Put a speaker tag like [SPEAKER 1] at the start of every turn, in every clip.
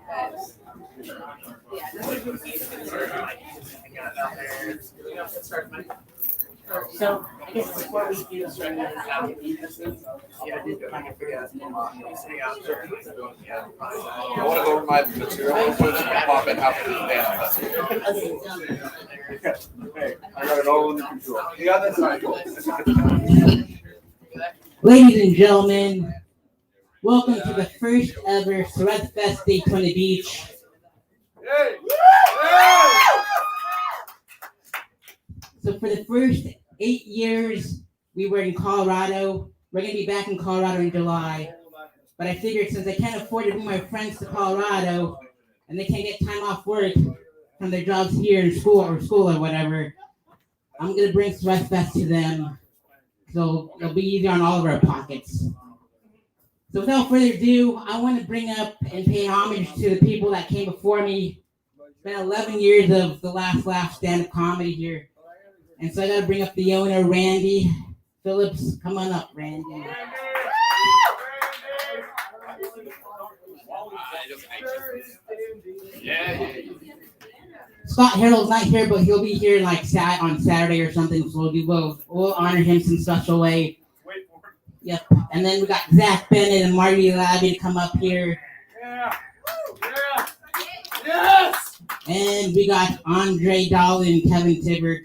[SPEAKER 1] So I guess before we do this, kind of figure
[SPEAKER 2] I want to go over my material, so it's gonna pop in half of the
[SPEAKER 3] Hey, I got it all under control. You got that side.
[SPEAKER 1] Ladies and gentlemen, welcome to the first ever Threadfest Daytona Beach.
[SPEAKER 3] Hey!
[SPEAKER 1] So for the first 8 years, we were in Colorado. We're going to be back in Colorado in July. But I figured since I can't afford to bring my friends to Colorado, and they can't get time off work from their jobs here in school or whatever, I'm going to bring Threadfest to them. So it'll be easier on all of our pockets. So without further ado, I want to bring up and pay homage to the people that came before me. It's been 11 years of the Last Laugh stand-up comedy here. And so I got to bring up the owner, Randy Phillips. Come on up, Randy.
[SPEAKER 2] Yeah.
[SPEAKER 1] Scott Harold's not here, but he'll be here like on Saturday or something. So we'll honor him some special way.
[SPEAKER 3] Wait for it.
[SPEAKER 1] Yep. And then we got Zach Bennett and Marty Labby to come up here.
[SPEAKER 3] Yeah. Yeah. Yes!
[SPEAKER 1] And we got Andre Dahl and Kevin Tibbert.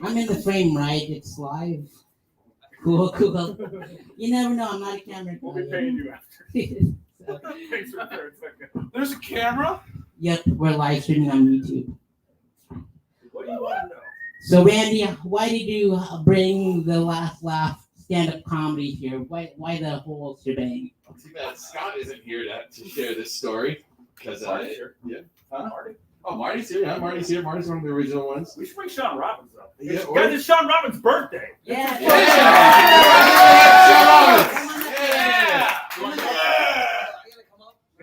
[SPEAKER 1] I'm in the frame, right? It's live. Cool. You never know. I'm not a camera guy.
[SPEAKER 3] We'll be paying you after. Thanks for the second. There's a camera?
[SPEAKER 1] Yep, we're live streaming on YouTube.
[SPEAKER 3] What do you want to know?
[SPEAKER 1] So, Randy, why did you bring the Last Laugh stand-up comedy here? Why the whole shebang?
[SPEAKER 2] Too bad Scott isn't here to share this story. Because
[SPEAKER 3] Marty's here.
[SPEAKER 2] Yeah.
[SPEAKER 3] Huh? Marty?
[SPEAKER 2] Oh, Marty's here. Yeah, Marty's here. Marty's one of the original ones.
[SPEAKER 3] We should bring Sean Robbins up.
[SPEAKER 2] Yeah,
[SPEAKER 3] Guys, it's Sean Robbins' birthday.
[SPEAKER 1] Yeah.
[SPEAKER 2] Yeah.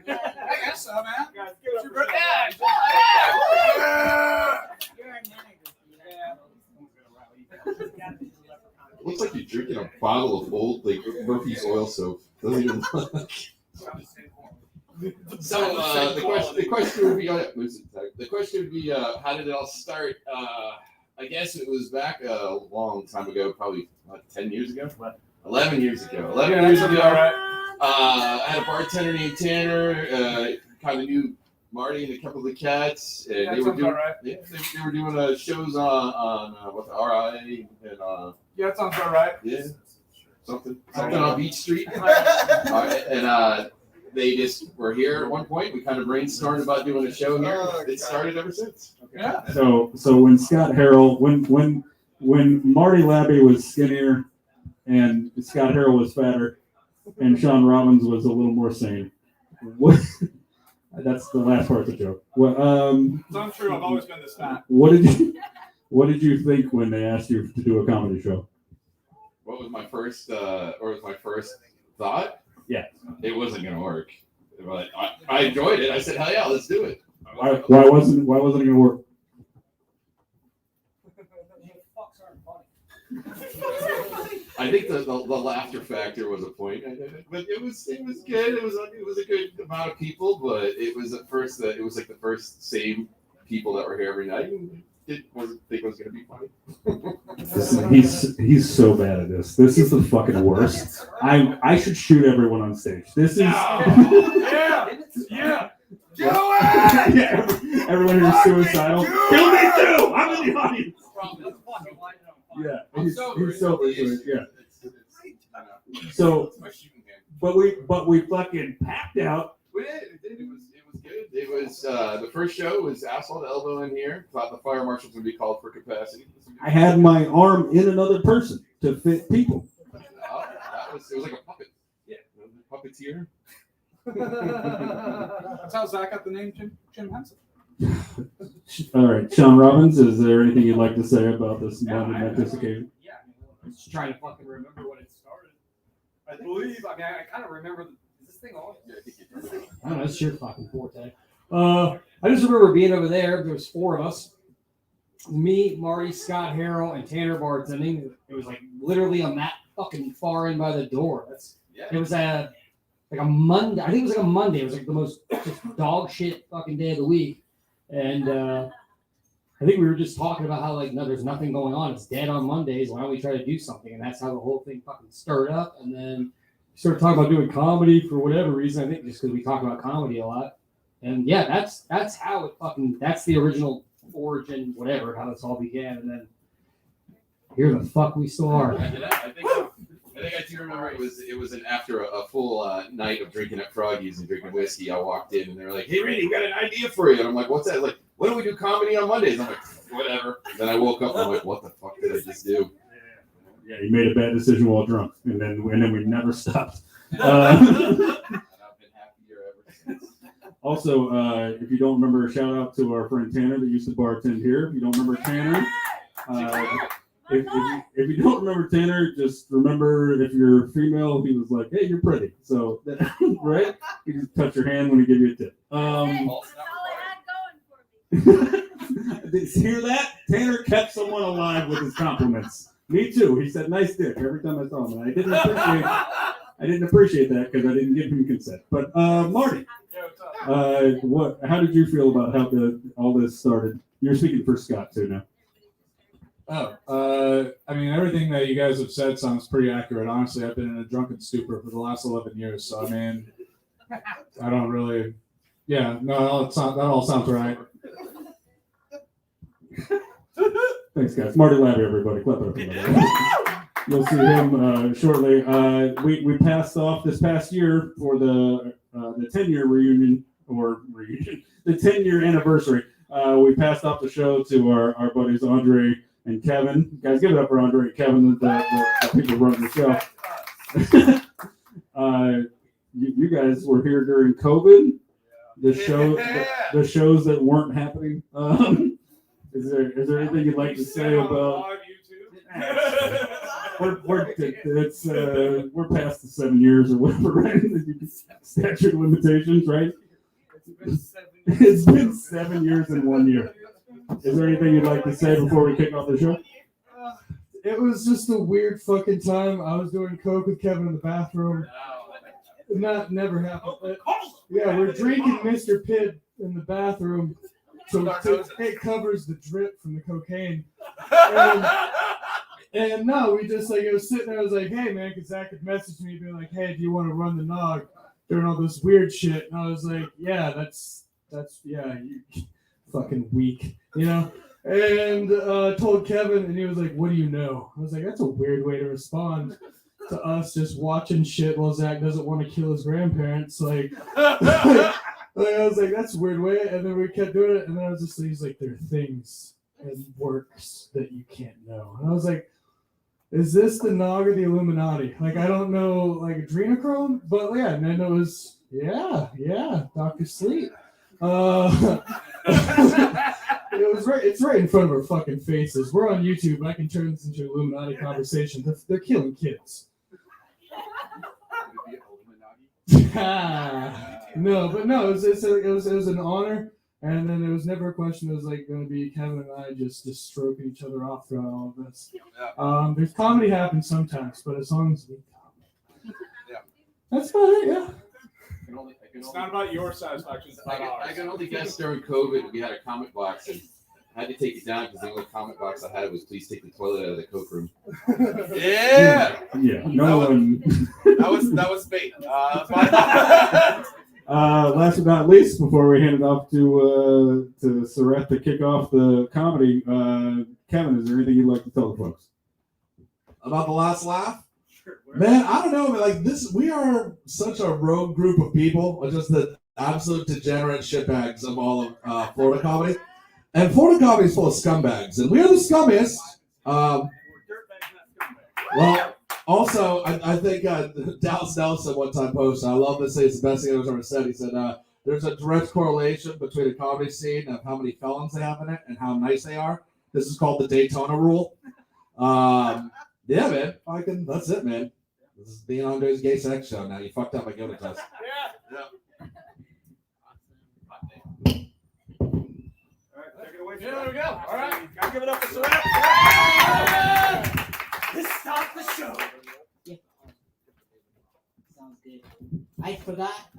[SPEAKER 3] I guess so, man. Guys, give it up for
[SPEAKER 2] Looks like you're drinking a bottle of old Murphy's oil soap. Doesn't even look. So the question would be, how did it all start? I guess it was back a long time ago, probably 10 years ago, 11 years ago. 11 years ago, I had a bartender named Tanner. Kind of knew Marty and a couple of the cats, and they were doing they were doing shows on what the RI and
[SPEAKER 3] yeah, that sounds all right.
[SPEAKER 2] Yeah, something on Beach Street. And they just were here at one point. We kind of brainstormed about doing a show here. It started ever since.
[SPEAKER 3] Okay. Yeah.
[SPEAKER 4] So when Scott Harrell, when Marty Labby was skinnier and Scott Harrell was fatter and Sean Robbins was a little more sane. What? That's the last part's a joke. What?
[SPEAKER 3] It's untrue. I've always been this fat.
[SPEAKER 4] What did you think when they asked you to do a comedy show?
[SPEAKER 2] What was my first thought?
[SPEAKER 4] Yeah.
[SPEAKER 2] It wasn't gonna work. But I enjoyed it. I said, hell yeah, let's do it.
[SPEAKER 4] Why wasn't it gonna work?
[SPEAKER 2] I think the laughter factor was a point, but it was good. It was a good amount of people, but it was at first it was like the first same people that were here every night. Wasn't think it was gonna be funny.
[SPEAKER 4] He's so bad at this. This is the fucking worst. I should shoot everyone on stage. This is
[SPEAKER 3] yeah. Do it!
[SPEAKER 4] Yeah, everyone who's suicidal. Kill me too! I'm in the audience. Yeah, he's so into it. Yeah. So, but we fucking packed out.
[SPEAKER 2] We did. It was good. It was the first show was asphalt elbow in here. Thought the fire marshals would be called for capacity.
[SPEAKER 4] I had my arm in another person to fit people.
[SPEAKER 2] It was like a puppet. Yeah, puppeteer.
[SPEAKER 3] That's how Zach got the name Jim Henson.
[SPEAKER 4] All right, Sean Robbins, is there anything you'd like to say about this momentous occasion?
[SPEAKER 5] Yeah, I'm just trying to fucking remember when it started. I kind of remember. Is this thing on?
[SPEAKER 2] Yeah, I think
[SPEAKER 5] I don't know. It's your fucking forte. I just remember being over there. There was 4 of us. Me, Marty, Scott Harrell, and Tanner bartending. It was like literally on that fucking far end by the door.
[SPEAKER 2] Yeah.
[SPEAKER 5] It was like a Monday. I think it was like a Monday. It was like the most just dog shit fucking day of the week. And I think we were just talking about how like no, there's nothing going on. It's dead on Mondays. Why don't we try to do something? And that's how the whole thing fucking stirred up. And then we started talking about doing comedy for whatever reason. I think just because we talk about comedy a lot. And yeah, that's how it fucking. That's the original origin, whatever, how this all began. And then here the fuck we still are.
[SPEAKER 2] I think I do remember it was after a full night of drinking at Froggy's and drinking whiskey. I walked in and they were like, "Hey, Randy, we got an idea for you." And I'm like, "What's that?" Like, "Why don't we do comedy on Mondays?" I'm like, "Whatever." Then I woke up and I'm like, "What the fuck did I just do?"
[SPEAKER 4] Yeah, you made a bad decision while drunk, and then we never stopped.
[SPEAKER 2] And I've been happier ever since.
[SPEAKER 4] Also, if you don't remember, a shout out to our friend Tanner that used to bartend here. If you don't remember Tanner, if you don't remember Tanner, just remember if you're female, he was like, "Hey, you're pretty." So, right? You just touch your hand when he give you a tip. Hear that? Tanner kept someone alive with his compliments. Me too. He said, "Nice dick" every time I saw him, and I didn't appreciate that because I didn't give him consent. But Marty, how did you feel about how all this started? You're speaking for Scott too now.
[SPEAKER 3] I mean, everything that you guys have said sounds pretty accurate. Honestly, I've been in a drunken stupor for the last 11 years. So, I mean, I don't really, yeah, no, that all sounds right.
[SPEAKER 4] Thanks, guys. Marty Labby, everybody. Clap it up. You'll see him shortly. We passed off this past year for the 10-year reunion, the 10-year anniversary. We passed off the show to our buddies Andre and Kevin. Guys, give it up for Andre and Kevin, the people running the show. You guys were here during COVID. The shows that weren't happening. Is there anything you'd like to say about? We're past the 7 years or whatever, right? Statute of limitations, right? It's been 7 years and 1 year. Is there anything you'd like to say before we kick off the show?
[SPEAKER 6] It was just a weird fucking time. I was doing coke with Kevin in the bathroom. Never happened. Yeah, we're drinking Mr. Pitt in the bathroom, so it covers the drip from the cocaine. And no, we just like, it was sitting there. I was like, "Hey man," because Zach had messaged me, being like, "Hey, do you want to run the nog during all this weird shit?" And I was like, "Yeah, that's yeah, you fucking weak, you know." And told Kevin, and he was like, "What do you know?" I was like, "That's a weird way to respond to us just watching shit while Zach doesn't want to kill his grandparents." Like, I was like, "That's a weird way." And then we kept doing it, and then I was just, he's like, "There are things and works that you can't know." And I was like, "Is this the Nog or the Illuminati?" Like, I don't know, like adrenochrome, but yeah. And then it was, yeah, Dr. Sleep. It was right. It's right in front of our fucking faces. We're on YouTube. I can turn this into an Illuminati conversation. They're killing kids. No, but no, it was an honor, and then it was never a question. It was like going to be Kevin and I just stroking each other off throughout all of this. There's comedy happens sometimes, but as long as we that's about it. Yeah.
[SPEAKER 3] It's not about your satisfaction. It's about ours.
[SPEAKER 2] I can only guess during COVID we had a comment box and I had to take it down because the only comment box I had was "Please take the toilet out of the coke room."
[SPEAKER 3] Yeah.
[SPEAKER 4] Yeah. No one.
[SPEAKER 3] That was bait.
[SPEAKER 4] Last but not least, before we hand it off to Surratt to kick off the comedy, Kevin, is there anything you'd like to tell the folks
[SPEAKER 7] about the last laugh? Man, I don't know. Like this, we are such a rogue group of people. Just the absolute degenerate shitbags of all of Florida comedy, and Florida comedy is full of scumbags, and we are the scummiest. Well, also, I think Dallas Nelson one time posted, I love this, it's the best thing I've ever said. He said, there's a direct correlation between a comedy scene of how many felons they have in it and how nice they are. This is called the Daytona rule. Yeah, man. That's it, man. This is being Andre's gay sex show now. You fucked up my Yoda test.
[SPEAKER 3] Yeah. All right, take it away. Yeah, there we go. All right, gotta give it up for Surratt. Let's start the show.
[SPEAKER 1] I forgot.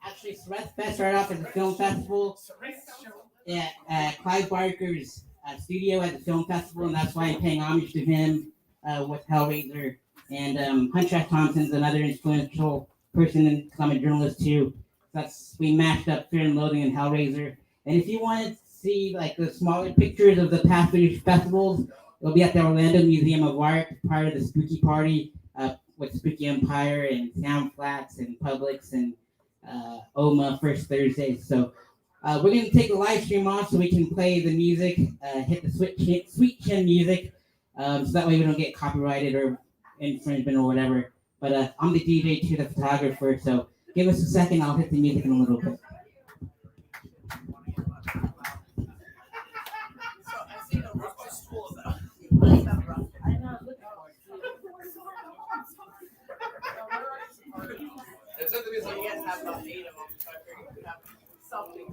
[SPEAKER 1] Actually, Surrey Fest started off as a film festival at Clive Barker's studio at the film festival, and that's why I'm paying homage to him with Hellraiser. And Hunter S. Thompson's another influential person, and I'm a journalist too. We mashed up Fear and Loathing and Hellraiser. And if you want to see like the smaller pictures of the past British festivals, it'll be at the Orlando Museum of Art, part of the Spooky Party with Spooky Empire and Sound Flats and Publix and OMA first Thursdays. So we're going to take the live stream off so we can play the music, hit the sweet chin music, so that way we don't get copyrighted or infringement or whatever. But I'm the DJ to the photographer, so give us a second, I'll hit the music in a little bit.
[SPEAKER 2] It's something that's like,
[SPEAKER 8] You guys have about 8 of them, so I figured you would have something.